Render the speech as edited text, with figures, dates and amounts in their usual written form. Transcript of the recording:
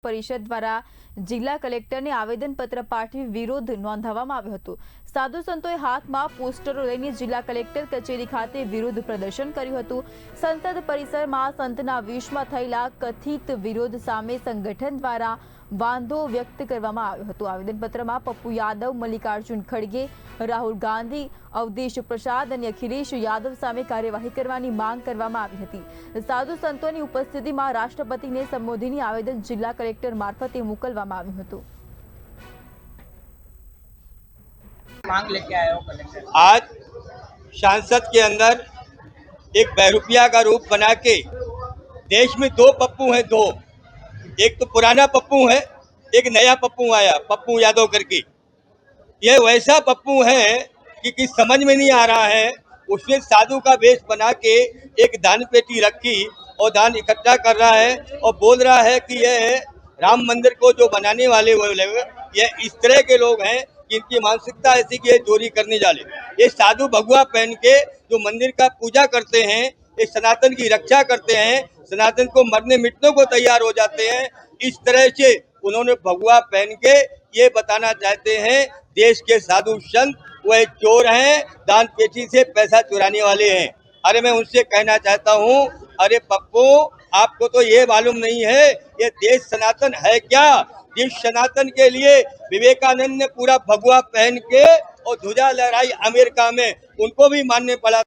પરિષદ દ્વારા જિલ્લા કલેક્ટરને આવેદનપત્ર પાઠવી વિરોધ નોંધાવવામાં આવ્યો હતો। સાધુ સંતોએ હાથમાં પોસ્ટરો લઈને જિલ્લા કલેક્ટર કચેરી ખાતે વિરોધ પ્રદર્શન કર્યું હતું। સંસદ પરિસરમાં સંતના વેશમાં થયેલા કથિત વિરોધ સામે સંગઠન દ્વારા વાંધો વ્યક્ત કરવામાં આવ્યો હતો। આવેદનપત્રમાં પપ્પુ યાદવ, મલ્લિકાર્જુન ખડગે, રાહુલ ગાંધી, અવધેશ પ્રસાદ અને અખિલેશ યાદવ સામે કાર્યવાહી કરવાની માંગ કરવામાં આવી હતી। સાધુ સંતોની ઉપસ્થિતિમાં રાષ્ટ્રપતિને સંબોધીને આવેદન જિલ્લા कलेक्टर मार्फत मोकलवामां आव्युं हतुं। मांग लेके आए हो कलेक्टर? आज सांसद के अंदर एक बहरूपिया का रूप बना के देश में दो पप्पू हैं, दो, एक तो पुराना पप्पू है, एक नया पप्पू आया, पप्पू यादव करके। ये वैसा पप्पू है कि समझ में नहीं आ रहा है। उसने साधु का वेश बना के एक दान पेटी रखी और दान इकट्ठा कर रहा है और बोल रहा है कि ये राम मंदिर को जो बनाने वाले ये इस तरह के लोग हैं कि इनकी मानसिकता ऐसी कि ये चोरी करने जाले। ये साधु भगवा पहन के जो मंदिर का पूजा करते हैं, ये सनातन की रक्षा करते हैं, सनातन को मरने मिटने को तैयार हो जाते हैं। इस तरह से उन्होंने भगवा पहन के ये बताना चाहते हैं देश के साधु संत वो चोर हैं, दान पेटी से पैसा चुराने वाले हैं। अरे मैं उनसे कहना चाहता हूँ, अरे पप्पू, आपको तो ये मालूम नहीं है ये देश सनातन है क्या? जिस सनातन के लिए विवेकानंद ने पूरा भगवा पहन के और ध्वजा लहराई अमेरिका में, उनको भी मानने पड़ा।